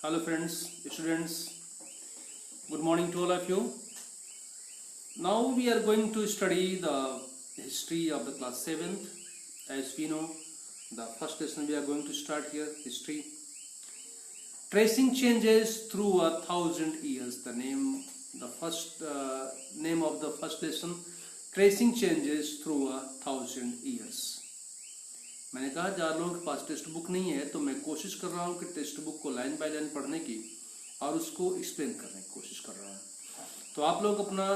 Hello friends, students, good morning to all of you. Now we are going to study the history of the class 7th. As we know, the first lesson we are going to start here, history. Tracing changes through 1,000 years. The first name of the first lesson, tracing changes through 1,000 years. मैंने कहा जहाँ लोगों के पास text book नहीं है तो मैं कोशिश कर रहा हूँ कि टेक्स्ट बुक को लाइन बाय लाइन पढ़ने की और उसको एक्सप्लेन करने की कोशिश कर रहा हूँ। तो आप लोग अपना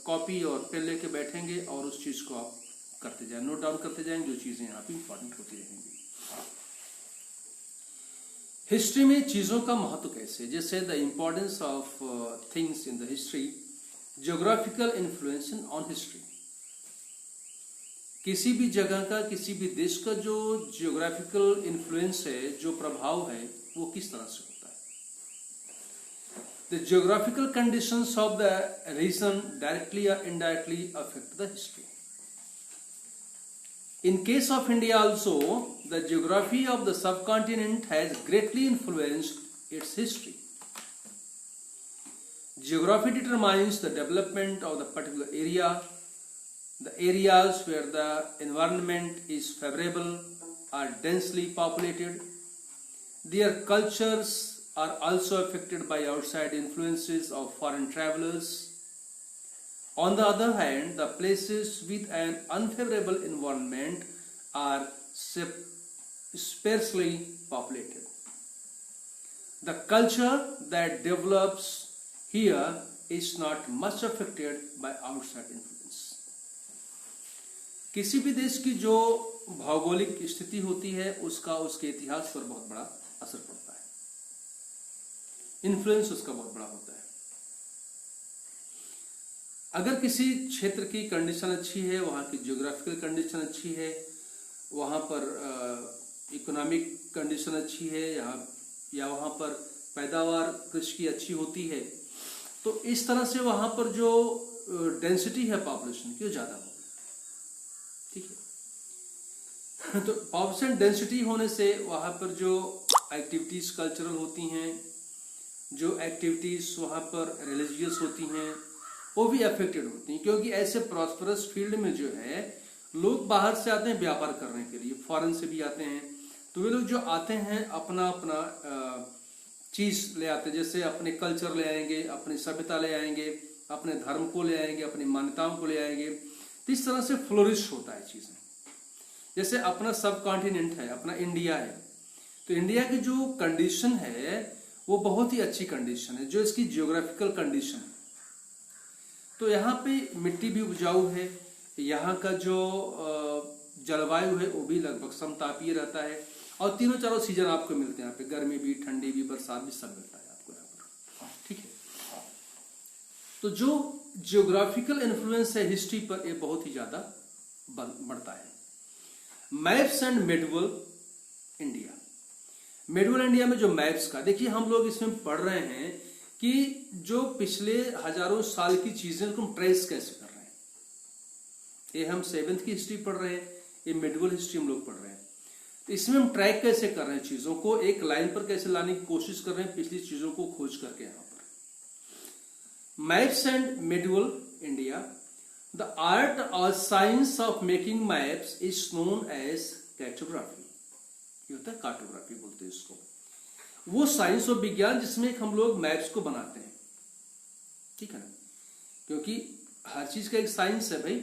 कॉपी और पेन लेके बैठेंगे और उस चीज़ को आप करते जाएं, नोट डाउन करते जाएंगे जो चीज़ें यहाँ पे इंपॉर्टेंट होती रहेंगी। हिस्ट्री में चीज़ों का महत्व कैसे, जैसे the importance of things in the history, geographical influence on history. किसी भी जगह का, किसी भी देश का जो जियोग्राफिकल इन्फ्लुएंस है, जो प्रभाव है, वो किस तरह से होता है। The geographical conditions of the region directly or indirectly affect the history. In case of India also, the geography of the subcontinent has greatly influenced its history. Geography determines the development of the particular area. The areas where the environment is favorable are densely populated. Their cultures are also affected by outside influences of foreign travelers. On the other hand, the places with an unfavorable environment are sparsely populated. The culture that develops here is not much affected by outside influence. किसी भी देश की जो भौगोलिक स्थिति होती है उसका उसके इतिहास पर बहुत बड़ा असर पड़ता है, इन्फ्लुएंस उसका बहुत बड़ा होता है। अगर किसी क्षेत्र की कंडीशन अच्छी है, वहाँ की जियोग्राफिकल कंडीशन अच्छी है, वहाँ पर इकोनॉमिक कंडीशन अच्छी है, या वहाँ पर पैदावार कृषि की अच्छी होती है, तो इस तरह से वहाँ पर जो डेंसिटी है पॉपुलेशन की वो ज़्यादा होगी। ठीक है, तो पॉपुलेशन डेंसिटी होने से वहाँ पर जो एक्टिविटीज कल्चरल होती हैं, जो एक्टिविटीज वहाँ पर रिलीजियस होती हैं, वो भी अफेक्टेड होती हैं, क्योंकि ऐसे प्रॉस्परस फील्ड में जो है लोग बाहर से आते हैं व्यापार करने के लिए, फॉरेन से भी आते हैं। तो वे लोग जो आते हैं अपना अपना चीज ले आते हैं, जैसे अपने कल्चर ले आएंगे, अपनी सभ्यता ले आएंगे, अपने धर्म को ले आएंगे, अपनी मान्यताओं को ले आएंगे। तो इस तरह से फ्लोरिश होता है चीजें। जैसे अपना सब कॉन्टिनेंट है, अपना इंडिया है, तो इंडिया की जो कंडीशन है वो बहुत ही अच्छी कंडीशन है, जो इसकी जियोग्राफिकल कंडीशन है। तो यहाँ पे मिट्टी भी उपजाऊ है, यहाँ का जो जलवायु है वो भी लगभग समतापीय रहता है, और तीनों चारों सीजन आपको मिलते हैं यहाँ पे, गर्मी भी, ठंडी भी, बरसात भी, सब मिलता है आपको यहाँ पर। ठीक है, तो जो जियोग्राफिकल इन्फ्लुएंस है हिस्ट्री पर, ये बहुत ही ज्यादा बढ़ता है। Maps and medieval India. Medieval India में जो मैप्स का देखिए, हम लोग इसमें पढ़ रहे हैं कि जो पिछले हजारों साल की चीजें को हम ट्रेस कैसे कर रहे हैं। ये हम 7th की हिस्ट्री पढ़ रहे हैं, ये मेडिवल हिस्ट्री हम लोग पढ़ रहे हैं। तो इसमें हम ट्रैक कैसे कर रहे हैं, चीजों को एक लाइन पर कैसे लाने की कोशिश कर रहे हैं, पिछली चीजों को खोज करके। यहाँ पर Maps and medieval India. The art or science of making maps is known as cartography. ये होता है कार्टोग्राफी बोलते हैं इसको। वो साइंस और विज्ञान जिसमें हम लोग मैप्स को बनाते हैं, ठीक है ना, क्योंकि हर चीज का एक साइंस है भाई।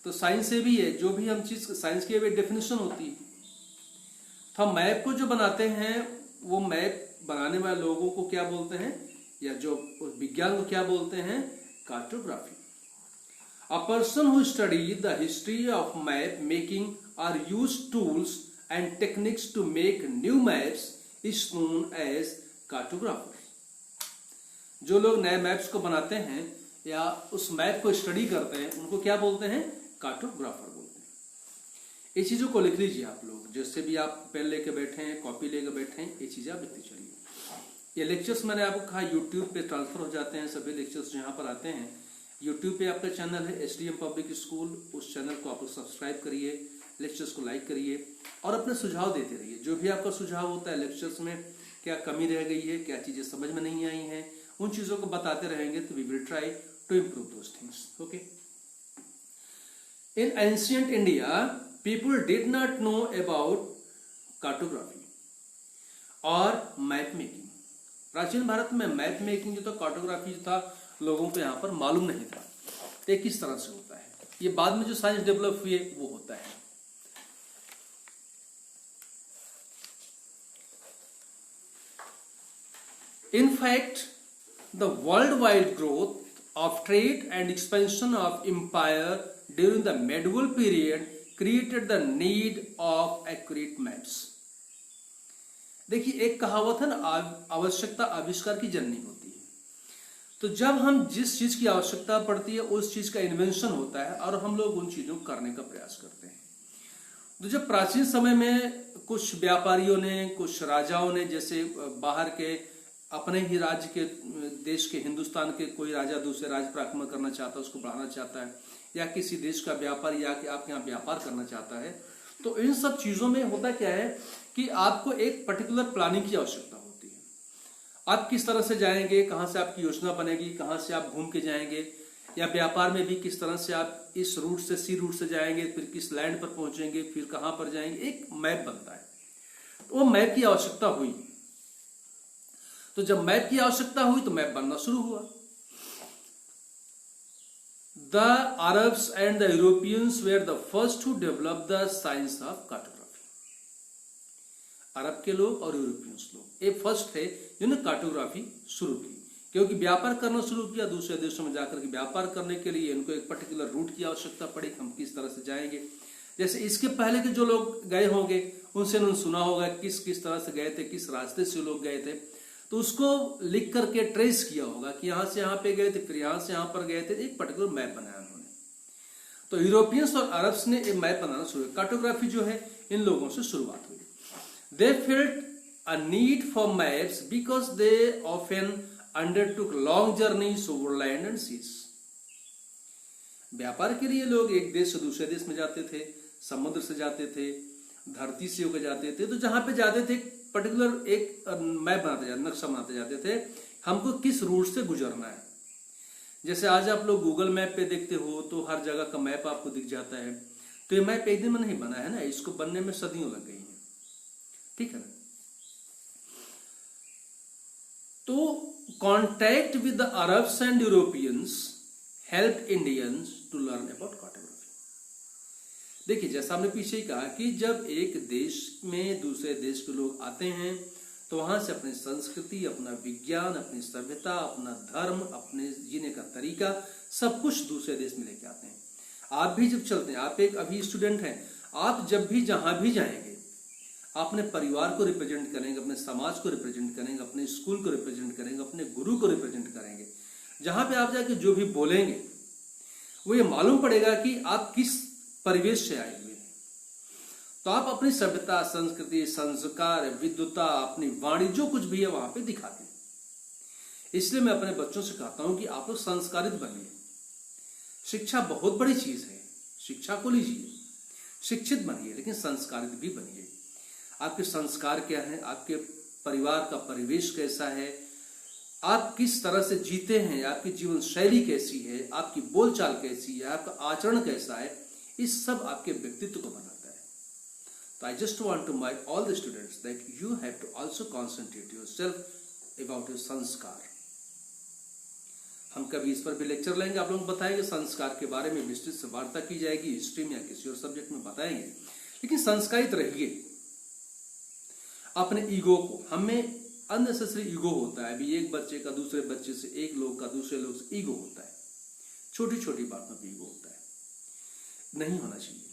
तो साइंस से भी है, जो भी हम चीज साइंस की डेफिनेशन होती है। तो हम मैप को जो बनाते हैं, वो मैप बनाने वाले लोगों को क्या बोलते हैं, या जो विज्ञान को क्या बोलते हैं, cartography. A person who study the history of map making or use tools and techniques to make new maps is known as cartographer. जो लोग नए मैप्स को बनाते हैं या उस मैप को स्टडी करते हैं, उनको क्या बोलते हैं, कार्टोग्राफर बोलते हैं। ये चीजों को लिख लीजिए आप लोग, जैसे भी आप पेन लेके बैठे हैं, कॉपी लेके बैठे हैं, ये चीजें आप लिखते चलिए। ये लेक्चर्स मैंने आपको कहा यूट्यूब पे ट्रांसफर हो जाते हैं, सभी लेक्चर्स यहाँ पर आते हैं। यूट्यूब पे आपका चैनल है SDM पब्लिक स्कूल, उस चैनल को आप लोग सब्सक्राइब करिए, लेक्चर्स को लाइक करिए और अपने सुझाव देते रहिए। जो भी आपका सुझाव होता है लेक्चर्स में क्या कमी रह गई है, क्या चीजें समझ में नहीं आई हैं, उन चीजों को बताते रहेंगे तो we will try to improve those things. Okay. In ancient India, people did not know about cartography or map making. प्राचीन भारत में मैप मेकिंग जो था, कार्टोग्राफी जो था, लोगों को यहाँ पर मालूम नहीं था ये किस तरह से होता है. ये बाद में जो साइंस डेवलप हुई है वो होता है. In fact, the worldwide growth of trade and expansion of empire during the medieval period created the need of accurate maps. देखिए, एक कहावत है ना, आवश्यकता आविष्कार की जननी होती है. तो जब हम जिस चीज की आवश्यकता पड़ती है उस चीज का इन्वेंशन होता है और हम लोग उन चीजों को करने का प्रयास करते हैं. तो जब प्राचीन समय में कुछ व्यापारियों ने, कुछ राजाओं ने, जैसे बाहर के अपने ही राज्य के, देश के, हिंदुस्तान के कोई राजा दूसरे राज्य पर आक्रमण करना चाहता है, उसको बढ़ाना चाहता है, या किसी देश का व्यापारी या कि आपके यहाँ व्यापार करना चाहता है, तो इन सब चीजों में होता क्या है कि आपको एक पर्टिकुलर प्लानिंग की आवश्यकता होती है. आप किस तरह से जाएंगे, कहाँ से आपकी योजना बनेगी, कहाँ से आप घूम के जाएंगे, या व्यापार में भी किस तरह से आप इस रूट से, सी रूट से जाएंगे, फिर किस लैंड पर पहुंचेंगे, फिर कहाँ पर जाएंगे, एक मैप बनता है. तो वो मैप की आवश्यकता हुई. तो जब मैप की आवश्यकता हुई तो मैप बनना शुरू हुआ. The Arabs and the Europeans were the first to develop the science of cartography. अरब के लोग और यूरोपियंस लोग ये फर्स्ट थे जिन्होंने कार्टोग्राफी शुरू की, क्योंकि व्यापार करना शुरू किया. दूसरे देशों में जाकर के व्यापार करने के लिए इनको एक पर्टिकुलर रूट की आवश्यकता पड़ी, हम किस तरह से जाएंगे. जैसे इसके पहले के जो लोग गए होंगे उनसे उन्होंने सुना होगा किस किस तरह से गए थे, किस रास्ते से लोग गए थे, तो उसको लिख करके ट्रेस किया होगा कि यहां से यहां पे गए थे, फिर यहां से यहां पर गए थे. एक पर्टिकुलर मैप बनाया उन्होंने. तो यूरोपियंस और अरब्स ने एक मैप बनाना शुरू किया. कार्टोग्राफी जो है इन लोगों से शुरुआत हुई. They felt a need for maps because they often undertook long journeys over land and seas. व्यापार के लिए लोग एक देश से दूसरे देश में जाते थे, समुद्र से जाते थे, धरती से होकर जाते थे. तो जहां पे जाते थे पर्टिकुलर एक मैप बनाते जाते, नक्शा बनाते जाते थे, हमको किस रूट से गुजरना है. जैसे आज आप लोग गूगल मैप पे देखते हो तो हर जगह का मैप आपको दिख जाता है. तो ये मैप एक दिन में नहीं बना है ना, इसको बनने में सदियों लग गई हैं. ठीक है ना. तो contact with the Arabs and Europeans help Indians to learn about cartography. देखिए, जैसा हमने पीछे ही कहा कि जब एक देश में दूसरे देश के लोग आते हैं तो वहां से अपनी संस्कृति, अपना विज्ञान, अपनी सभ्यता, अपना धर्म, अपने जीने का तरीका, सब कुछ दूसरे देश में लेके आते हैं. आप भी जब चलते हैं, आप एक अभी स्टूडेंट हैं, आप जब भी जहां भी जाएंगे अपने परिवार को रिप्रेजेंट करेंगे, अपने समाज को रिप्रेजेंट करेंगे, अपने स्कूल को रिप्रेजेंट करेंगे, अपने गुरु को रिप्रेजेंट करेंगे. जहां पे आप जाके जो भी बोलेंगे वो ये मालूम पड़ेगा कि आप किस परिवेश से आए हुए हैं. तो आप अपनी सभ्यता, संस्कृति, संस्कार, विद्वता, अपनी वाणी, जो कुछ भी है वहां पे दिखाते हैं. इसलिए मैं अपने बच्चों से कहता हूं कि आप लोग संस्कारित बनिए. शिक्षा बहुत बड़ी चीज है, शिक्षा को लीजिए, शिक्षित बनिए, लेकिन संस्कारित भी बनिए. आपके संस्कार क्या है, आपके परिवार का परिवेश कैसा है, आप किस तरह से जीते हैं, आपकी जीवन शैली कैसी है, आपकी बोलचाल कैसी है, आपका आचरण कैसा है, इस सब आपके व्यक्तित्व को बनाता है. तो I just want to mind all the students that you have to also concentrate yourself about your sanskar. हम कभी इस पर भी लेक्चर लेंगे, आप लोग बताएंगे, संस्कार के बारे में विस्तृत से वार्ता की जाएगी, हिस्ट्री में या किसी और सब्जेक्ट में बताएंगे. लेकिन संस्कारित रहिए. अपने ईगो को, हमें अननेसेसरी ईगो होता है. अभी एक बच्चे का दूसरे बच्चे से, एक लोग का दूसरे लोग से ईगो होता है. छोटी छोटी बातों पर ईगो होता है. नहीं होना चाहिए.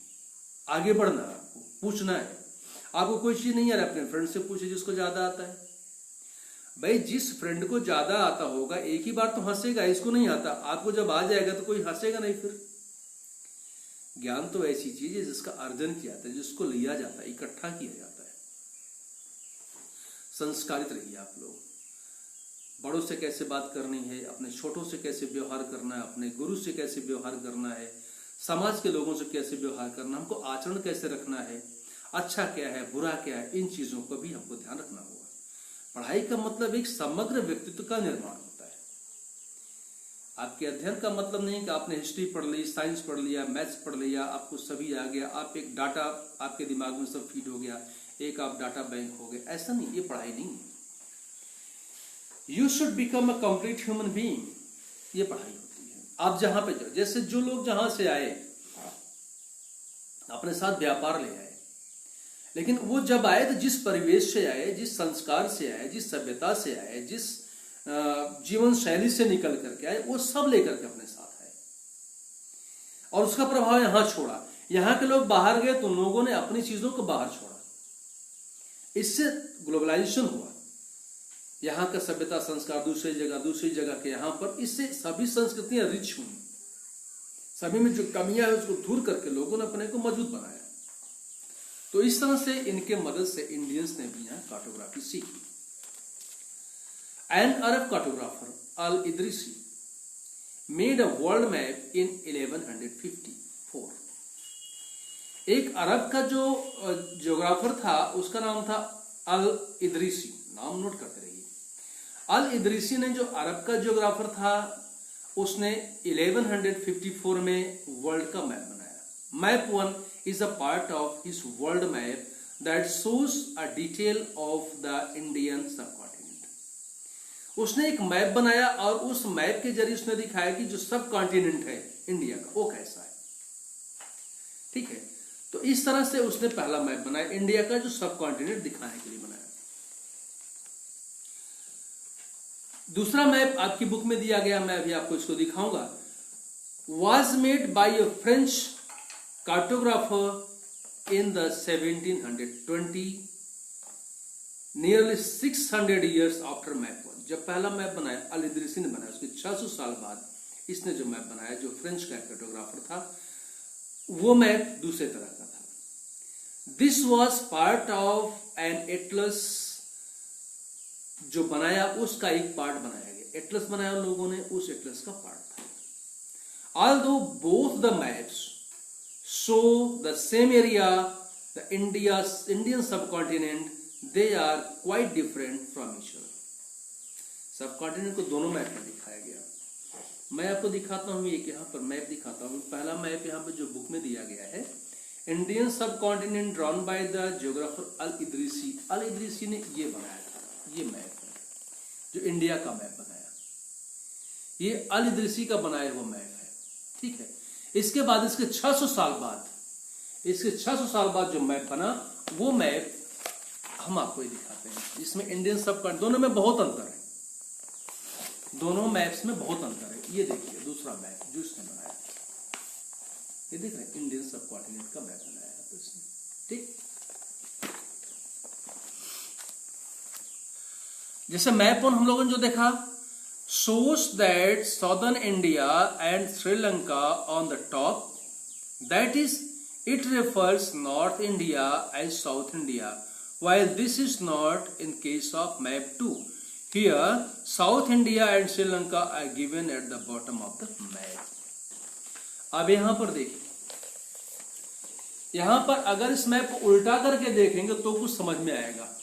आगे बढ़ना है, आपको पूछना है. आपको कोई चीज नहीं आ रहा है, अपने फ्रेंड से पूछे जिसको ज्यादा आता है. भाई, जिस फ्रेंड को ज्यादा आता होगा एक ही बार तो हंसेगा, इसको नहीं आता, आपको जब आ जाएगा तो कोई हंसेगा नहीं. फिर ज्ञान तो ऐसी चीज है जिसका अर्जन किया जाता है, जिसको लिया जाता है, इकट्ठा किया जाता है. संस्कारित रहिए आप लोग. बड़ों से कैसे बात करनी है, अपने छोटों से कैसे व्यवहार करना है, अपने गुरु से कैसे व्यवहार करना है, समाज के लोगों से कैसे व्यवहार करना, हमको आचरण कैसे रखना है, अच्छा क्या है, बुरा क्या है, इन चीजों को भी हमको ध्यान रखना होगा. पढ़ाई का मतलब एक समग्र व्यक्तित्व का निर्माण होता है। आपके अध्ययन का मतलब नहीं कि आपने हिस्ट्री पढ़ ली, साइंस पढ़ लिया, मैथ्स पढ़ लिया, आपको सभी आ गया, आप एक डाटा आपके दिमाग में सब फीड हो गया, एक आप डाटा बैंक हो गए। ऐसा नहीं, ये पढ़ाई नहीं है। You should become a complete human being, ये पढ़ाई होती है। आप जहां पे जाओ, जैसे जो लोग जहां से आए अपने साथ व्यापार ले आए, लेकिन वो जब आए तो जिस परिवेश से आए, जिस संस्कार से आए, जिस सभ्यता से आए, जिस जीवन शैली से निकल करके आए, वो सब लेकर के अपने साथ आए और उसका प्रभाव यहां छोड़ा। यहां के लोग बाहर गए तो लोगों ने अपनी चीजों को बाहर छोड़ा, इससे ग्लोबलाइजेशन हुआ। यहाँ का सभ्यता संस्कार दूसरी जगह के यहाँ पर, इससे सभी संस्कृतियां रिच हुई। सभी में जो कमियां है उसको दूर करके लोगों ने अपने को मजबूत बनाया। तो इस तरह से इनके मदद से इंडियंस ने भी यहाँ कार्टोग्राफी सीखी। An Arab cartographer al Idrisi made a world map in 1154। एक अरब का जो ज्योग्राफर था उसका नाम था अल इदरीसी, नाम नोट करते रहिए। अल इदरीसी ने जो अरब का ज्योग्राफर था उसने 1154 में वर्ल्ड का मैप बनाया। Map 1 is a part of his world map that shows a detail of the Indian subcontinent. उसने एक मैप बनाया और उस मैप के जरिए उसने दिखाया कि जो सब कॉन्टिनेंट है इंडिया का वो कैसा है। ठीक है, तो इस तरह से उसने पहला मैप बनाया इंडिया का, जो सब कॉन्टिनेंट दिखाने के लिए बनाया। दूसरा मैप आपकी बुक में दिया गया, मैं अभी आपको इसको दिखाऊंगा। was made by a French cartographer in the 1720, nearly 600 years after map 1। जब पहला मैप बनाया अल इदरीसी ने बनाया, उसके 600 साल बाद इसने जो मैप बनाया, जो फ्रेंच का कार्टोग्राफर था, वो मैप दूसरे तरह का था। This was part of an atlas, जो बनाया उसका एक पार्ट बनाया गया। एटलस बनाया उन लोगों ने, उस एटलस का पार्ट था। Although both the maps show the same area, the Indian subcontinent, they are quite different from each other। Subcontinent को दोनों मैप में दिखाया गया। मैं आपको दिखाता हूँ, एक यहाँ पर मैप दिखाता हूँ। पहला मैप यहाँ पर जो बुक में दिया गया है, Indian subcontinent drawn by the geographer al Idrisi. Al Idrisi ने ये बनाया था, ये मैप है जो इंडिया का मैप बनाया, ये अल इदरीसी का बनाया हुआ मैप है। ठीक है, इसके बाद इसके 600 साल बाद जो मैप बना, वो मैप हम आपको ये दिखाते हैं। इसमें इंडियन सबकॉन्टिनेंट, दोनों में बहुत अंतर है, दोनों मैप्स में बहुत अंतर है। ये देखिए दूसरा मैप जो इसने बनाया, ये देख रहे हैं, इंडियन सबकॉन्टिनेंट का मैप बनाया है तो इसने। ठीक, जैसे मैप वन हम लोगों ने जो देखा, shows that southern India and Sri Lanka on the top, that is, it refers North India as South India, while this is not in case of map 2. Here, South India and Sri Lanka are given at the bottom of the map. अब यहां पर देखिए, यहां पर अगर इस map को उल्टा करके देखेंगे तो कुछ समझ में आएगा।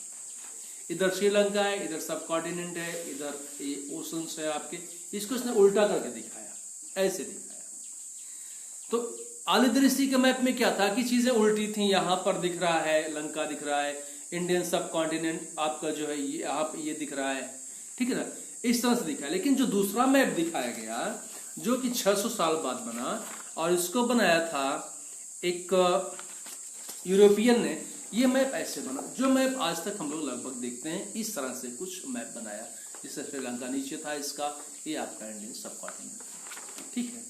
इधर श्रीलंका है, इधर सब कॉन्टिनेंट है, इधर ये ओशंस है आपके, इसको इसने उल्टा करके दिखाया, ऐसे दिखाया। तो अल इदरीसी के मैप में क्या था कि चीजें उल्टी थी। यहां पर दिख रहा है लंका, दिख रहा है इंडियन सब कॉन्टिनेंट आपका जो है ये आप ये दिख रहा है, ठीक है ना, इस तरह से दिखा। लेकिन जो दूसरा मैप दिखाया गया, जो कि 600 साल बाद बना, और इसको बनाया था एक यूरोपियन ने, ये मैप ऐसे बना। जो मैप आज तक हम लोग लगभग देखते हैं, इस तरह से कुछ मैप बनाया। जैसे श्रीलंका नीचे था इसका, ये आपका इंडियन सब कॉन्टिनेंट। ठीक है,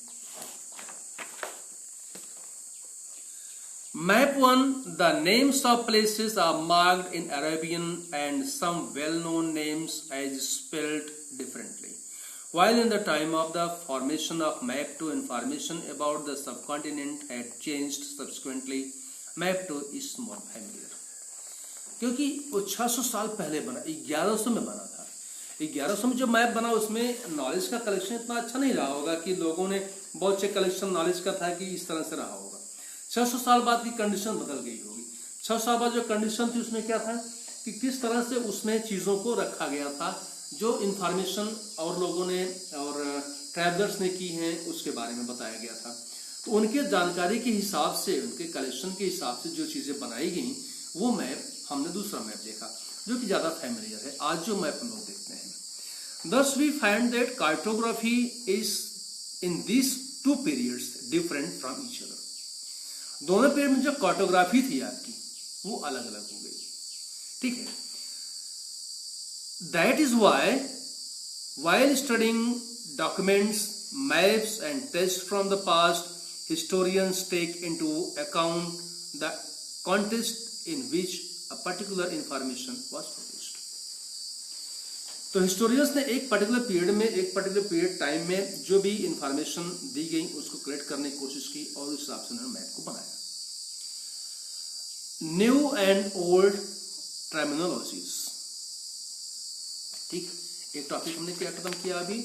map 1, the names of places are marked in Arabian and some well known names as spelled differently, while in the time of the formation of map 2 information about the subcontinent had changed subsequently. Map 2 is more familiar, क्योंकि वो 600 साल पहले बना, 1100 में बना था। 1100 में जो मैप बना उसमें नॉलेज का कलेक्शन इतना अच्छा नहीं रहा होगा कि लोगों ने बहुत से कलेक्शन नॉलेज का था कि इस तरह से रहा होगा। 600 साल बाद की कंडीशन बदल गई होगी। 600 साल बाद जो कंडीशन थी उसमें क्या था कि किस तरह से उसमें चीजों को रखा गया था, जो इंफॉर्मेशन और लोगों ने और ट्रैवलर्स ने की हैं उसके बारे में बताया गया था। तो उनके जानकारी के हिसाब से, उनके कलेक्शन के हिसाब से जो चीजें बनाई गई, वो मैप हमने दूसरा मैप देखा जो कि ज्यादा फैमिलियर है। आज जो मैप हम लोग देखते हैं, thus we find that cartography is in these two periods different from each other. दोनों पीरियड में जो कार्टोग्राफी थी आपकी वो अलग अलग हो गई, ठीक है। That is why while studying documents, maps and texts from the past, historians take into account the context in which a particular information was produced. तो हिस्टोरियंस ने एक पर्टिकुलर पीरियड में, एक पर्टिकुलर पीरियड टाइम में जो भी information दी गई उसको कलेक्ट करने की कोशिश की और उस हिसाब से उन्होंने मैप को बनाया। न्यू एंड ओल्ड टर्मिनोलॉजीज, ठीक, एक टॉपिक हमने क्या खत्म किया अभी,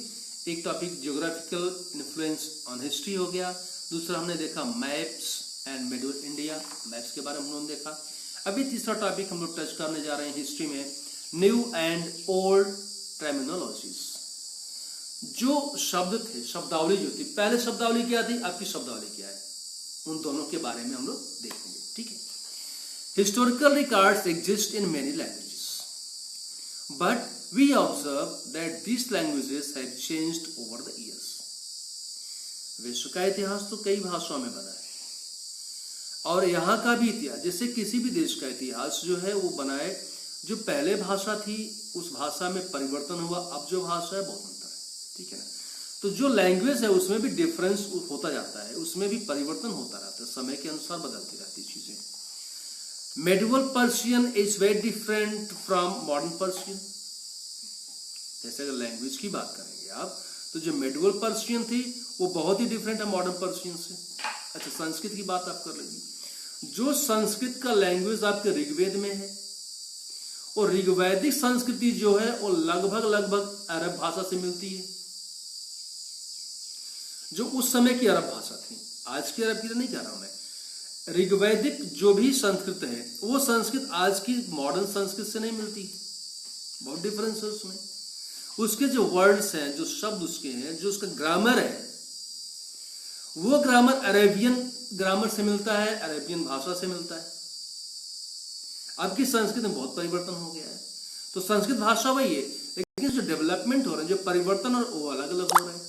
एक topic geographical influence on history हो गया, दूसरा हमने देखा maps and middle India, maps के बारे में हम लोगों ने देखा। अभी तीसरा टॉपिक हम लोग टच करने जा रहे हैं हिस्ट्री में, न्यू एंड ओल्ड टर्मिनोलॉजीज। जो शब्द थे, शब्दावली जो थी, पहले शब्दावली क्या थी, आपकी शब्दावली क्या है, उन दोनों के बारे में हम लोग देखेंगे, ठीक है। Historical records exist in many languages, but we observe that this languages have changed over the years. विश्व का इतिहास तो कई भाषाओं में बना है, और यहाँ का भी इतिहास, जैसे किसी भी देश का इतिहास जो है वो बना है, जो पहले भाषा थी उस भाषा में परिवर्तन हुआ, अब जो भाषा है बहुत अंतर है, ठीक है ना। तो जो लैंग्वेज है उसमें भी डिफरेंस होता जाता है, उसमें भी परिवर्तन होता रहता है, समय के अनुसार बदलती रहती चीजें। Medieval Persian is very different from modern Persian. जैसे अगर लैंग्वेज की बात करेंगे आप, तो जो मेडिवल पर्शियन थी वो बहुत ही डिफरेंट है मॉडर्न पर्शियन से। अच्छा, संस्कृत की बात आप कर लीजिए, जो संस्कृत का लैंग्वेज आपके ऋग्वेद में है, और ऋग्वैदिक संस्कृति जो है वो लगभग अरब भाषा से मिलती है, जो उस समय की अरब भाषा थी। आज की अरब की नहीं कह रहा हूं मैं, ऋग्वैदिक जो भी संस्कृत है वो संस्कृत आज की मॉडर्न संस्कृत से नहीं मिलती, बहुत डिफरेंस है उसमें। उसके जो वर्ड्स हैं, जो शब्द उसके हैं, जो उसका ग्रामर है, वो ग्रामर अरेबियन ग्रामर से मिलता है, अरेबियन भाषा से मिलता है। अब की संस्कृत में बहुत परिवर्तन हो गया है, तो संस्कृत भाषा वही है, लेकिन जो डेवलपमेंट हो रहे हैं, जो परिवर्तन और वो अलग अलग हो रहे हैं,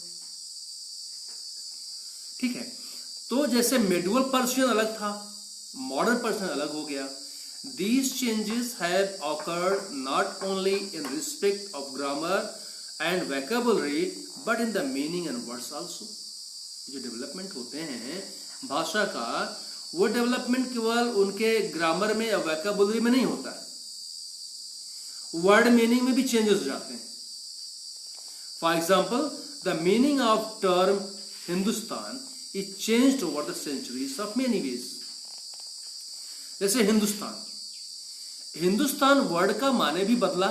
ठीक है। तो जैसे मेडिवल पर्शियन अलग था, मॉडर्न पर्शियन अलग हो गया। These changes have occurred not only in respect of grammar and vocabulary, but in the meaning and words also. जो डेवलपमेंट होते हैं भाषा का, वो डेवलपमेंट केवल उनके ग्रामर में या वोकैबुलरी में नहीं होता है, वर्ड मीनिंग में भी चेंजेस हो जाते हैं। For example, the meaning of term Hindustan is changed over the centuries of many ways. जैसे हिंदुस्तान वर्ड का माने भी बदला,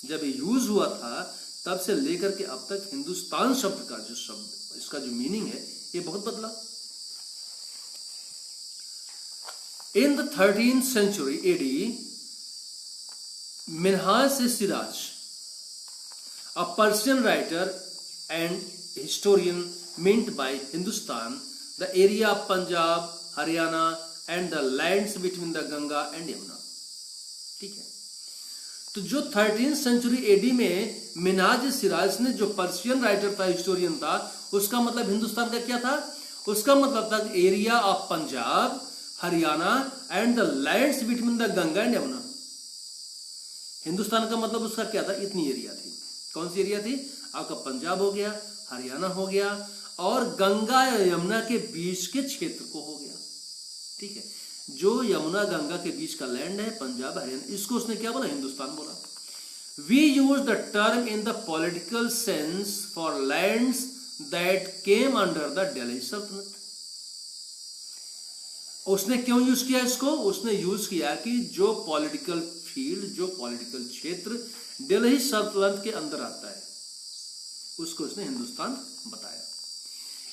जब यूज हुआ था तब से लेकर के अब तक हिंदुस्तान शब्द का जो शब्द, इसका जो मीनिंग है, ये बहुत बदला। In the 13th century AD, Minhaj-e-Siraj, a Persian writer and historian, meant by Hindustan the area of Punjab, Haryana and the lands between the Ganga and Yamuna. ठीक है, तो जो 13th सेंचुरी एडी में मिन्हाज-ए-सिराज ने, जो पर्शियन राइटर था, historian था, उसका मतलब हिंदुस्तान का क्या था? उसका मतलब था area of Punjab, Haryana and the lands between the Ganga and Yamuna. Hindustan का मतलब उसका क्या था? इतनी एरिया थी। कौन सी एरिया थी? आपका पंजाब हो गया, हरियाणा हो गया, और गंगा या यमुना के बीच के क्षेत्र को हो गया। ठीक है, जो यमुना गंगा के बीच का लैंड है, पंजाब हरियाणा, इसको उसने क्या बोला? हिंदुस्तान बोला। We use the term in the political sense for lands that came under the Delhi Sultanate. उसने क्यों यूज किया इसको? उसने यूज किया कि जो पॉलिटिकल फील्ड, जो पॉलिटिकल क्षेत्र दिल्ली सल्तनत के अंदर आता है, उसको उसने हिंदुस्तान बताया।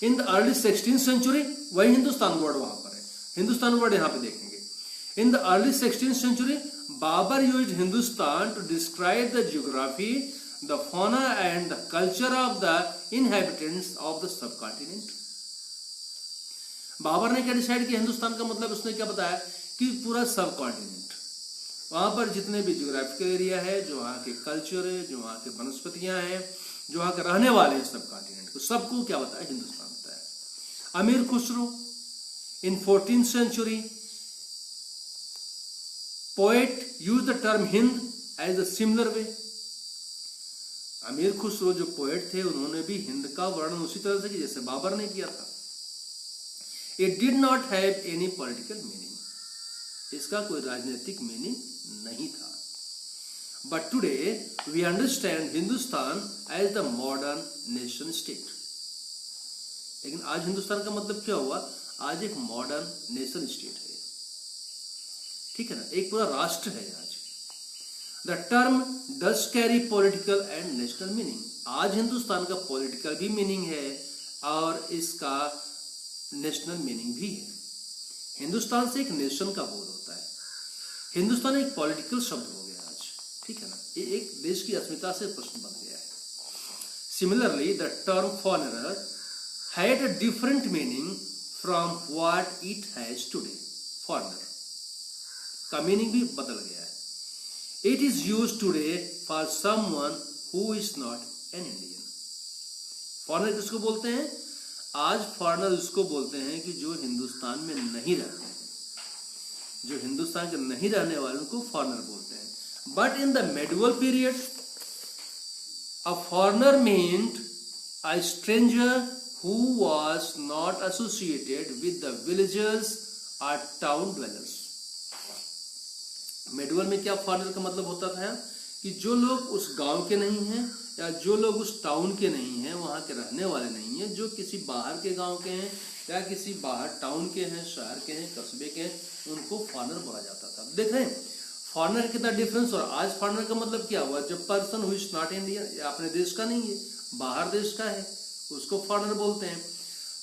इन द अर्ली 16th सेंचुरी, वही हिंदुस्तान वर्ड वहां पर है, हिंदुस्तान वर्ड यहां पे देखेंगे। In the early 16th century Babur used Hindustan to describe the geography, the fauna and the culture of the inhabitants of the subcontinent. Babur ने क्या डिसाइड किया? हिंदुस्तान का मतलब उसने क्या बताया कि पूरा सब कॉन्टिनेंट, वहां पर जितने भी ज्योग्राफिकल एरिया है, जो वहां के कल्चर है, जो वहां के वनस्पतियां हैं, जो वहां के रहने वाले हैं, सब कॉन्टिनेंट को, सबको क्या बताया? हिंदुस्तान बताया। अमीर खुसरो इन 14th century poet used the term Hind as a similar way. अमीर खुसरो जो पोएट थे, उन्होंने भी हिंद का वर्णन उसी तरह से किया जैसे बाबर ने किया था। It did not have any political meaning. इसका कोई राजनीतिक मीनिंग नहीं था। But today we understand Hindustan as the modern nation state. लेकिन आज हिंदुस्तान का मतलब क्या हुआ? आज एक मॉडर्न नेशन स्टेट है, ठीक है ना, एक पूरा राष्ट्र है आज। The term does carry political and national meaning. आज हिंदुस्तान का पॉलिटिकल भी मीनिंग है और इसका नेशनल मीनिंग भी है। हिंदुस्तान से एक नेशन का बोध होता है। हिंदुस्तान एक पॉलिटिकल शब्द हो गया आज, ठीक है ना, ये एक देश की अस्मिता से प्रश्न बन गया है। Similarly the term foreigner had a different meaning from what it has today. Foreigner का मीनिंग भी बदल गया है। It is used today for someone who is not an Indian. Foreigner किसको बोलते हैं? आज फॉरेनर उसको बोलते हैं कि जो हिंदुस्तान में नहीं रहते हैं, जो हिंदुस्तान के नहीं रहने वालों को फॉरेनर बोलते हैं। But in the medieval period a foreigner meant a stranger who was not associated with the villagers और टाउन ड्वेलर्स। मेडिवल में क्या फॉरेनर का मतलब होता था कि जो लोग उस गांव के नहीं हैं या जो लोग उस टाउन के नहीं हैं, वहां के रहने वाले नहीं हैं, जो किसी बाहर के गांव के हैं या किसी बाहर टाउन के हैं, शहर के हैं, कस्बे के हैं, उनको फॉरेनर बोला जाता था। देख रहे हैं फॉरेनर कितना डिफरेंस। और आज फॉरेनर का मतलब क्या हुआ? जब person who is not Indian, अपने देश का नहीं है, बाहर देश का है, उसको फॉरेनर बोलते हैं।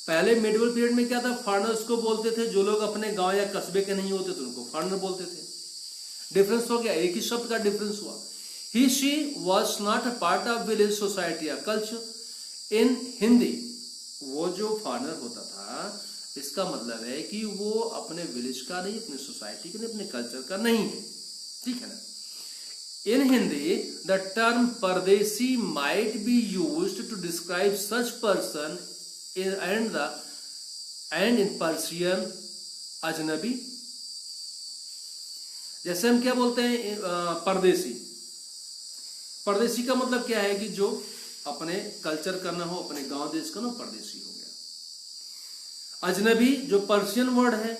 पहले मिडिवल पीरियड में क्या था? फॉरेनर उसको बोलते थे जो लोग अपने गांव या कस्बे के नहीं होते थे, उनको फॉरेनर बोलते थे। डिफरेंस हो गया, एक ही शब्द का डिफरेंस हुआ। He, she was not a part of village society or culture. In Hindi वो जो फॉरेनर होता था, इसका मतलब है कि वो अपने विलेज का नहीं, अपने सोसाइटी का नहीं, अपने कल्चर का नहीं है, ठीक है ना। In हिंदी the term परदेसी might be used to describe such person and in Persian अजनबी। जैसे हम क्या बोलते हैं? परदेसी। परदेसी का मतलब क्या है कि जो अपने कल्चर का ना हो, अपने गांव देश का ना, परदेसी हो गया। अजनबी जो पर्शियन वर्ड है,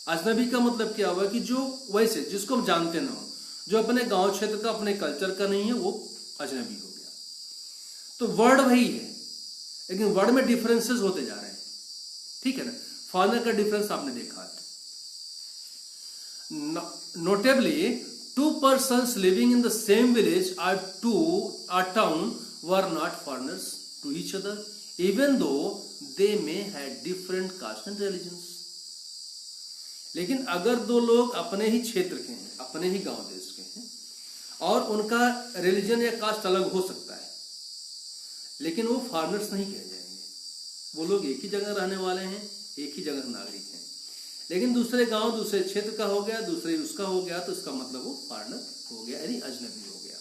अजनबी का मतलब क्या हुआ कि जो वैसे जिसको हम जानते ना हो, जो अपने गांव क्षेत्र का, अपने कल्चर का नहीं है, वो अजनबी हो गया। तो वर्ड वही है, लेकिन वर्ड में डिफरेंसेस होते जा रहे हैं, ठीक है ना। फॉरेनर का डिफरेंस आपने देखा है। Notably, two persons living in the same village or town were not foreigners to each other, even though they may have different caste and religions. लेकिन अगर दो लोग अपने ही क्षेत्र के हैं, अपने ही गांव देश के हैं, और उनका रिलीजन या कास्ट अलग हो सकता है, लेकिन वो फॉरेनर्स नहीं कहे जाएंगे। वो लोग एक ही जगह रहने वाले हैं, एक ही जगह नागरिक हैं, लेकिन दूसरे गांव, दूसरे क्षेत्र का हो गया, दूसरे उसका हो गया, तो इसका मतलब वो फॉरेनर हो गया, यानी अजनबी हो गया।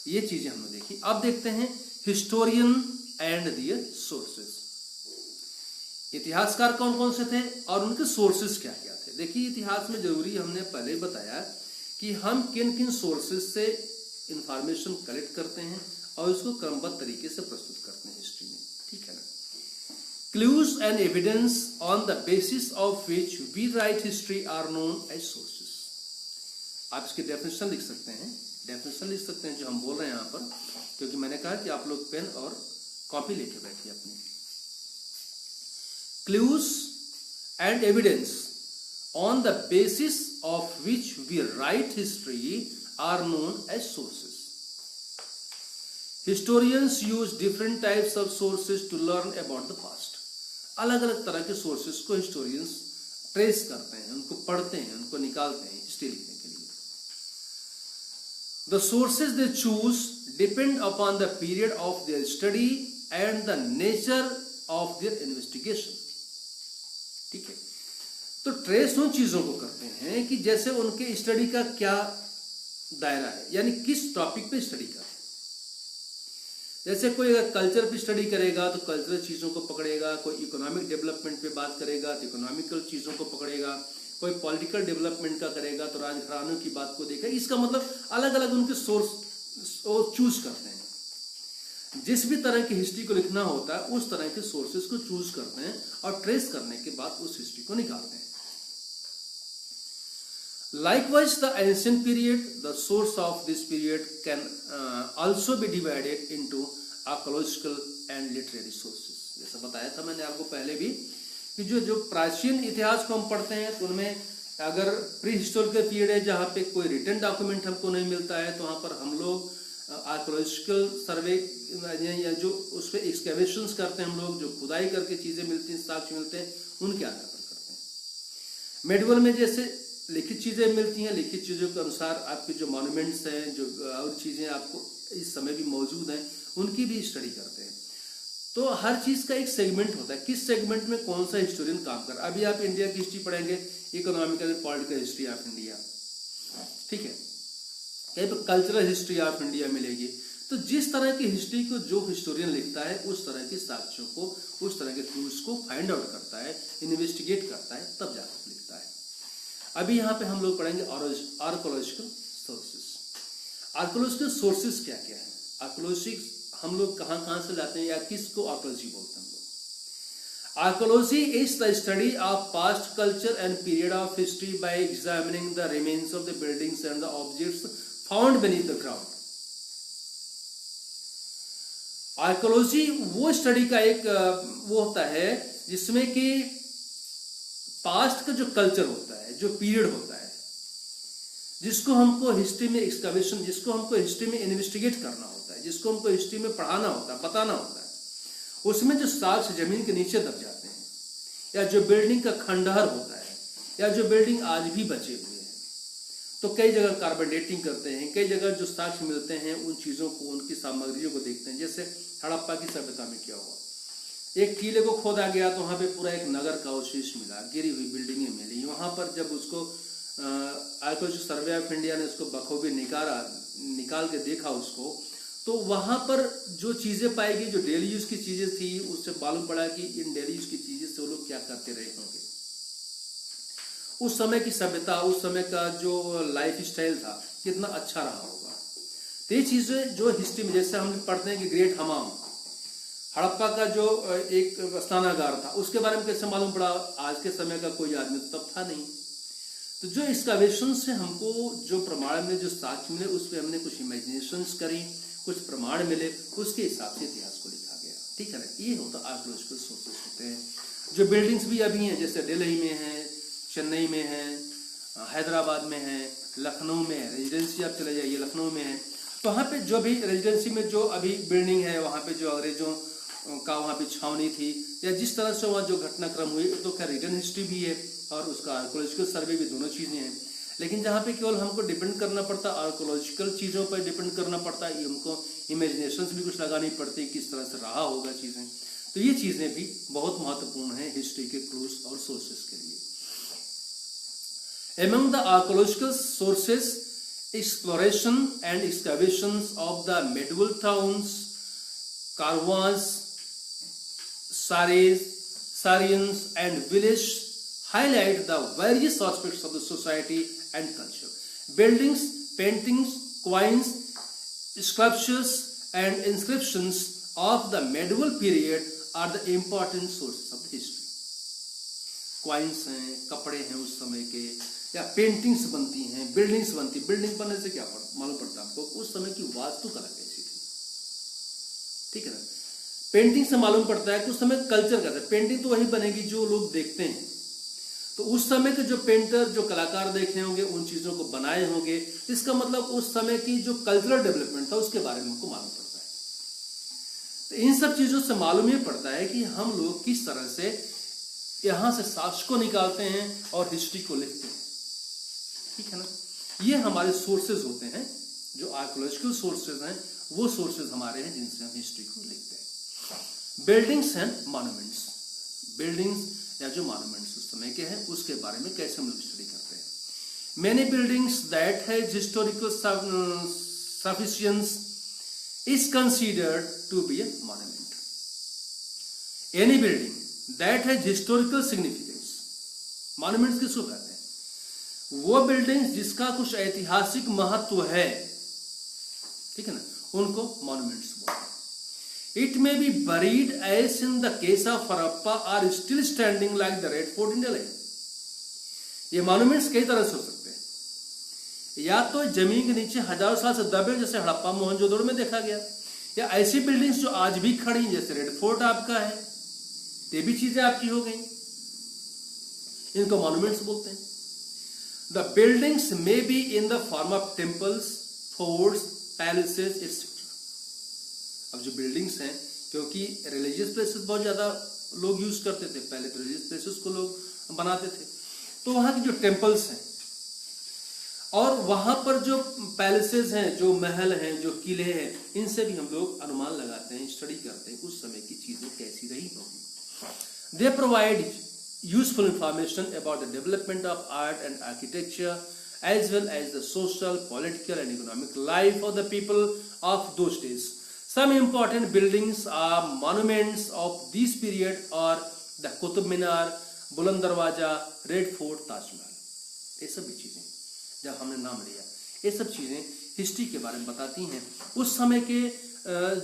ये चीजें हमने देखी। अब देखते हैं हिस्टोरियन एंड दियर सोर्सेस। इतिहासकार कौन कौन से थे और उनके सोर्सेस क्या क्या थे? देखिए, इतिहास में जरूरी हमने पहले बताया कि हम किन किन सोर्सेस से इंफॉर्मेशन कलेक्ट करते हैं और उसको क्रमबद्ध तरीके से प्रस्तुत करते हैं हिस्ट्री में, ठीक है ना। Clues and evidence on the basis of which we write history are known as sources. आप इसकी डेफिनेशन लिख सकते हैं, जो हम बोल रहे हैं यहाँ पर, क्योंकि मैंने कहा कि आप लोग पेन और कॉपी लेके बैठिए अपनी। Clues and evidence on the basis of which we write history are known as sources. Historians use different types of sources to learn about the past. अलग अलग तरह के सोर्सेस को हिस्टोरियंस ट्रेस करते हैं, उनको पढ़ते हैं, उनको निकालते हैं हिस्ट्री लिखने के लिए। The sources they choose depend upon the period of their study and the nature of their investigation. ठीक है, तो ट्रेस उन चीजों को करते हैं कि जैसे उनके स्टडी का क्या दायरा है, यानी किस टॉपिक पे स्टडी कर रहे हैं। जैसे कोई अगर कल्चर पे स्टडी करेगा तो कल्चरल चीजों को पकड़ेगा, कोई इकोनॉमिक डेवलपमेंट पे बात करेगा तो इकोनॉमिकल चीजों को पकड़ेगा, कोई पॉलिटिकल डेवलपमेंट का करेगा तो राजघरानों की बात को देखेगा। इसका मतलब अलग अलग उनके सोर्स चूज करते हैं। जिस भी तरह की हिस्ट्री को लिखना होता है उस तरह के सोर्सेस को चूज करते हैं और ट्रेस करने के बाद उस हिस्ट्री को निकालते हैं। Likewise, the ancient period, the source of this period can also be divided into archaeological and literary sources. जैसा बताया था मैंने आपको पहले भी कि जो प्राचीन इतिहास को हम पढ़ते हैं तो उनमें अगर प्री हिस्टोरिकल पीरियड है जहाँ पे कोई रिटन डॉक्यूमेंट हमको नहीं मिलता है तो वहाँ पर हम लोग आर्कोलॉजिकल सर्वे या जो उस पर एक्सकेवेशंस करते हैं, हम लोग जो खुदाई करके चीजें मिलती हैं, साक्ष्य मिलते हैं, उनके आधार पर करते हैं। मेडिवल में जैसे लिखित चीजें मिलती हैं, लिखित चीजों के अनुसार आपके जो मॉन्यूमेंट्स हैं, जो और चीजें आपको इस समय भी मौजूद हैं, उनकी भी स्टडी करते हैं। तो हर चीज का एक सेगमेंट होता है, किस सेगमेंट में कौन सा हिस्टोरियन काम कर। अभी आप इंडिया की हिस्ट्री पढ़ेंगे, economical political history of India, ठीक है, कहीं पर कल्चरल हिस्ट्री ऑफ इंडिया मिलेगी। तो जिस तरह की हिस्ट्री को जो हिस्टोरियन लिखता है उस तरह के साक्ष्यों को, उस तरह के क्लूज को फाइंड आउट करता है, इन्वेस्टिगेट करता है, तब जाकर लिखता है। अभी यहाँ पे हम लोग पढ़ेंगे आर्कोलॉजिकल सोर्सेस। आर्कोलॉजिकल सोर्सेस क्या क्या है, आर्कोलॉजी हम लोग कहाँ से लाते हैं या किसको आर्कोलॉजी बोलते हैं हम लोग। Archaeology is the study of past culture and period of history by examining the remains of the buildings and the objects found beneath the ground. Archaeology वो स्टडी का एक वो होता है जिसमें कि पास्ट का जो कल्चर होता है, जो पीरियड होता है, जिसको हमको हिस्ट्री में एक्सकवेशन, जिसको हमको हिस्ट्री में इन्वेस्टिगेट करना होता है, जिसको हमको हिस्ट्री में पढ़ाना होता है, बताना होता है, उसमें जो साक्ष्य जमीन के नीचे दब जाते हैं, या जो बिल्डिंग का खंडहर होता है, या जो बिल्डिंग आज भी बचे हुए हैं, तो कई जगह कार्बन डेटिंग करते हैं, कई जगह जो साक्ष्य मिलते हैं उन चीजों को, उनकी सामग्रियों को देखते हैं। जैसे हड़प्पा की सभ्यता में क्या हुआ, एक टीले को खोदा गया तो वहां पे पूरा एक नगर का अवशेष मिला, गिरी हुई बिल्डिंगें मिली। वहां पर जब उसको आर्कोलॉजिकल सर्वे ऑफ इंडिया ने उसको बखूबी निकाल के देखा उसको, तो वहां पर जो चीजें पाई गई, जो डेली यूज की चीजें थी, उससे मालूम पड़ा कि इन डेली यूज की चीजें से वो लोग क्या करते रहे होंगे। उस समय की सभ्यता, उस समय का जो लाइफ स्टाइल था, कितना अच्छा रहा होगा। तो ये चीजें जो हिस्ट्री में, जैसे हम पढ़ते हैं कि ग्रेट हमाम, हड़प्पा का जो एक स्नानागार था, उसके बारे में कैसे मालूम पड़ा, आज के समय का कोई आदमी तब था नहीं। तो जो एक्सकवेशन से हमको जो प्रमाण मिले, जो साक्ष्य मिले, उस पर हमने कुछ इमेजिनेशंस करी, कुछ प्रमाण मिले, उसके हिसाब से इतिहास को लिखा गया, ठीक है ना। ये होता आर्कोलॉजिकल सोर्सेस होते हैं। जो बिल्डिंग्स भी अभी हैं, जैसे दिल्ली में है, चेन्नई में है, हैदराबाद में है, लखनऊ में है, रेजिडेंसी आप चले जाइए लखनऊ में है, तो वहाँ पे जो भी रेजिडेंसी में जो अभी बिल्डिंग है, वहाँ पे जो अंग्रेजों का वहाँ पे छावनी थी, या जिस तरह से वहाँ जो घटनाक्रम हुई, तो क्या रिटन हिस्ट्री भी है और उसका आर्कोलॉजिकल सर्वे भी, दोनों चीजें हैं। लेकिन जहाँ पे केवल हमको डिपेंड करना पड़ता, आर्कोलॉजिकल चीजों पर डिपेंड करना पड़ता है, हमको इमेजिनेशंस भी कुछ लगानी पड़ती है, किस तरह से रहा होगा चीजें। तो ये चीजें भी बहुत महत्वपूर्ण है हिस्ट्री के क्लूज और सोर्सेस के लिए। Among the archaeological sources, exploration and excavations of the medieval towns, caravans, saryans and village highlight the various aspects of the society and culture. Buildings, paintings, coins, sculptures and inscriptions of the medieval period are the important sources of history. Coins हैं, कपड़े हैं उस समय के, या paintings बनती हैं, buildings बनती। बिल्डिंग बनने से क्या मालूम पड़ता है आपको, उस समय की वास्तुकला कैसी थी, ठीक है ना। पेंटिंग से मालूम पड़ता है कि उस समय कल्चर कैसा है। पेंटिंग तो वही बनेगी जो लोग देखते हैं, तो उस समय के जो पेंटर, जो कलाकार देखे होंगे, उन चीजों को बनाए होंगे। इसका मतलब उस समय की जो कल्चरल डेवलपमेंट था उसके बारे में हमको मालूम पड़ता है। तो इन सब चीजों से मालूम ये पड़ता है कि हम लोग किस तरह से यहां से साक्ष्य को निकालते हैं और हिस्ट्री को लिखते हैं, ठीक है ना। ये हमारे सोर्सेज होते हैं जो आर्कोलॉजिकल सोर्सेज हैं वो सोर्सेज हमारे हैं जिनसे हम हिस्ट्री को लिखते हैं। बिल्डिंग्स एंड मॉन्यूमेंट्स, बिल्डिंग्स या जो मॉन्यूमेंट्स उस समय के हैं उसके बारे में कैसे हम लोग स्टडी करते हैं। Many buildings that has historical sufficiency is considered to be a monument. Any building that has historical significance, monuments किसको कहते हैं? वो बिल्डिंग्स जिसका कुछ ऐतिहासिक महत्व है, ठीक है ना, उनको monuments बोलते हैं। It may be buried as in the case of Harappa or still standing like the Red Fort in Delhi. ये मॉन्यूमेंट्स कई तरह से हो सकते हैं, या तो जमीन के नीचे हजारों साल से दबे जैसे हड़प्पा मोहनजोदड़ो में देखा गया, या ऐसी बिल्डिंग्स जो आज भी खड़ी जैसे रेड फोर्ट आपका है, ये भी चीजें आपकी हो गई, इनको मॉन्यूमेंट्स बोलते हैं। The buildings may be in the form of temples, forts, palaces etcetera. अब जो बिल्डिंग्स हैं, क्योंकि रिलीजियस प्लेसेस बहुत ज्यादा लोग यूज करते थे, पहले तो रिलीजियस प्लेसेस को लोग बनाते थे, तो वहां की जो टेम्पल्स हैं और वहां पर जो पैलेसेस हैं, जो महल हैं, जो किले हैं, इनसे भी हम लोग अनुमान लगाते हैं, स्टडी करते हैं उस समय की चीजें कैसी रही होगी। They provide useful information about the development of art and architecture as well as the social, political and economic life of the people of those days. Some important buildings or monuments of this period are the Qutub Minar, Buland Darwaza, red fort, Taj Mahal. ये सब भी चीजें जब हमने नाम लिया, ये सब चीजें हिस्ट्री के बारे में बताती हैं। उस समय के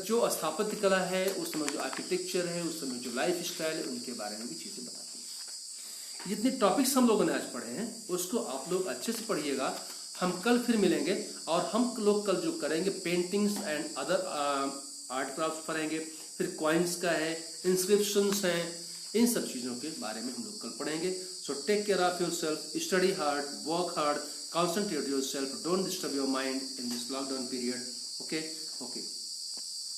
जो स्थापत्य कला है, उस समय जो आर्किटेक्चर है, उस समय जो लाइफ स्टाइल है, उनके बारे में भी चीजें बताती हैं। जितने टॉपिक्स हम लोगों ने आज पढ़े हैं उसको आप लोग अच्छे से पढ़िएगा। हम कल फिर मिलेंगे और हम लोग कल जो करेंगे paintings and other art craft पढ़ेंगे, फिर कॉइन्स का है, इंस्क्रिप्शंस हैं, इन सब चीजों के बारे में हम लोग कल पढ़ेंगे। So take care of yourself, study hard, work hard, concentrate yourself, don't disturb your mind in this lockdown period. Okay.